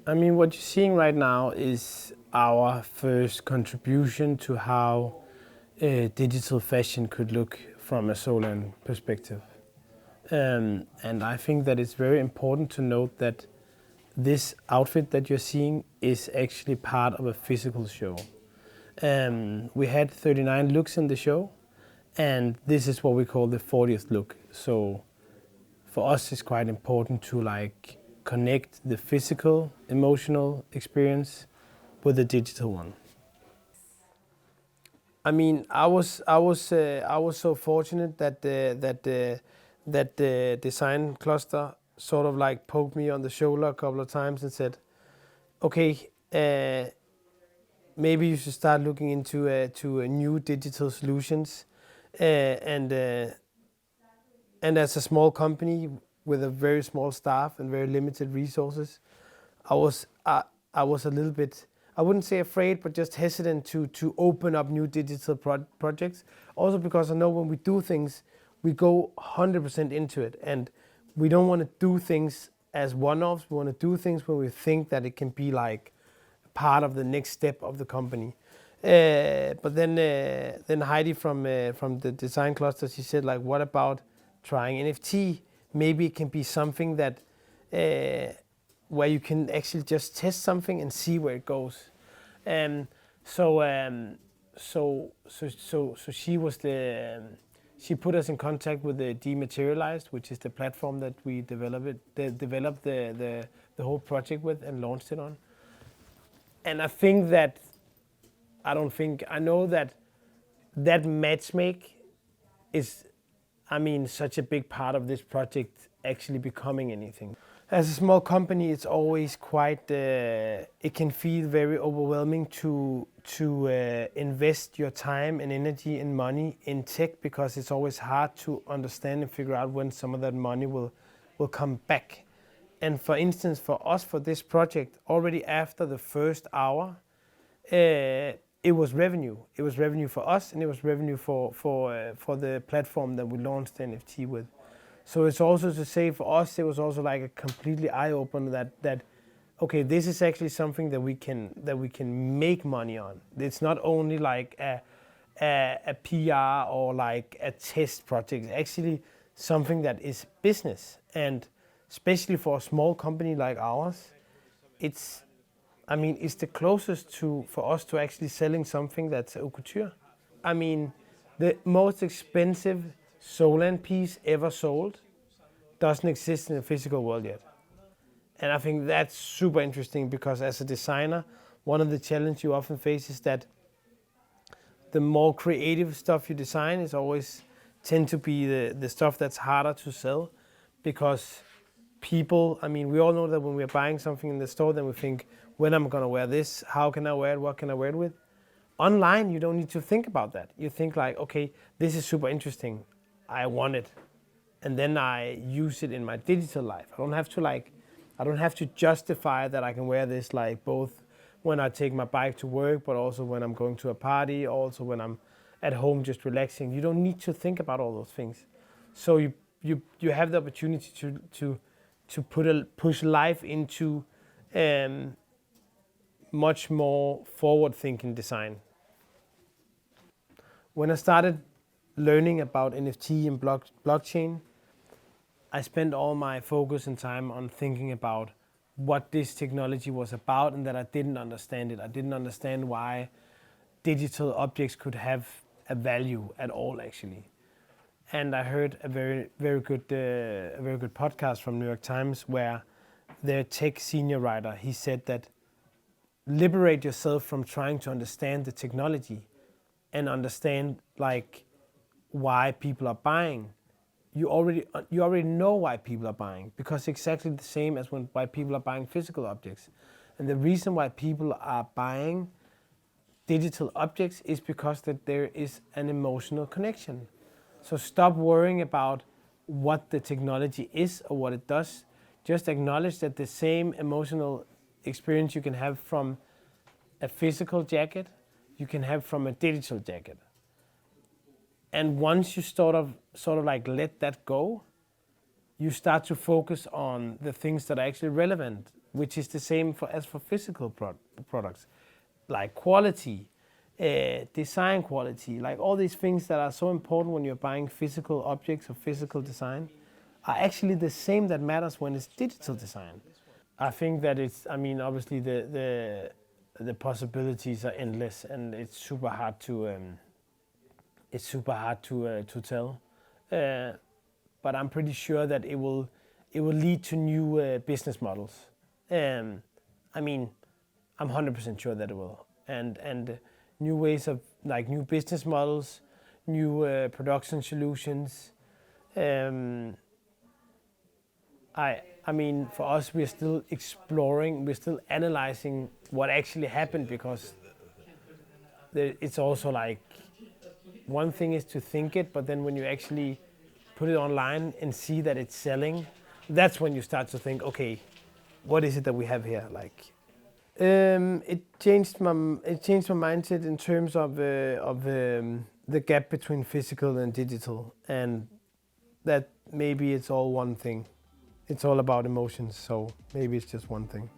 I mean, what you're seeing right now is our first contribution to how digital fashion could look from a Soulland perspective. And I think that it's very important to note that this outfit that you're seeing is actually part of a physical show. We had 39 looks in the show, and this is what we call the 40th look. So for us, it's quite important to like connect the physical, emotional experience with the digital one. I mean, I was so fortunate that the design cluster sort of like poked me on the shoulder a couple of times and said, "Okay, maybe you should start looking into to new digital solutions." And as a small company with a very small staff and very limited resources, I was I was a little bit, I wouldn't say afraid, but just hesitant to open up new digital projects. Also because I know when we do things, we go 100% into it, and we don't want to do things as one-offs. We want to do things when we think that it can be like part of the next step of the company. But then Heidi from the design cluster, she said like, what about trying NFT? Maybe it can be something that where you can actually just test something and see where it goes. So she was she put us in contact with the Dematerialized, which is the platform that we developed the whole project with and launched it on. And I think that I know that matchmake is, I mean, such a big part of this project actually becoming anything. As a small company, it's always quite, it can feel very overwhelming to invest your time and energy and money in tech, because it's always hard to understand and figure out when some of that money will come back. And for instance, for us, for this project, already after the first hour, it was revenue. It was revenue for us, and it was revenue for the platform that we launched the NFT with. So it's also to say for us, it was also like a completely eye-opener that okay, this is actually something that we can make money on. It's not only like a PR or like a test project. It's actually something that is business, and especially for a small company like ours, it's the closest for us to actually selling something that's haute couture. I mean, the most expensive Soulland piece ever sold doesn't exist in the physical world yet. And I think that's super interesting, because as a designer, one of the challenges you often face is that the more creative stuff you design is always tend to be the stuff that's harder to sell, because people, I mean, we all know that when we're buying something in the store, then we think, when am I gonna wear this? How can I wear it? What can I wear it with? Online, you don't need to think about that. You think like, okay, this is super interesting. I want it. And then I use it in my digital life. I don't have to justify that I can wear this like both when I take my bike to work, but also when I'm going to a party, also when I'm at home just relaxing. You don't need to think about all those things. So you have the opportunity to push life into much more forward-thinking design. When I started learning about NFT and blockchain, I spent all my focus and time on thinking about what this technology was about, and that I didn't understand it. I didn't understand why digital objects could have a value at all, actually. And I heard a very good podcast from New York Times where their tech senior writer, he said that liberate yourself from trying to understand the technology and understand like why people are buying. You already know why people are buying, because it's exactly the same as why people are buying physical objects. And the reason why people are buying digital objects is because that there is an emotional connection. So stop worrying about what the technology is or what it does. Just acknowledge that the same emotional experience you can have from a physical jacket, you can have from a digital jacket. And once you sort of like let that go, you start to focus on the things that are actually relevant. which is the same as for physical products, like quality, design quality, like all these things that are so important when you're buying physical objects or physical design, are actually the same that matters when it's digital design. I think that it's, I mean, obviously the possibilities are endless, and it's super hard to tell. But I'm pretty sure that it will lead to new business models. I mean, I'm 100% sure that it will, and new ways of, like, new business models, new production solutions. I mean, for us, we're still exploring, we're still analyzing what actually happened, because it's also like, one thing is to think it, but then when you actually put it online and see that it's selling, that's when you start to think, okay, what is it that we have here? Like, it changed my mindset in terms of the gap between physical and digital, and that maybe it's all one thing. It's all about emotions, so maybe it's just one thing.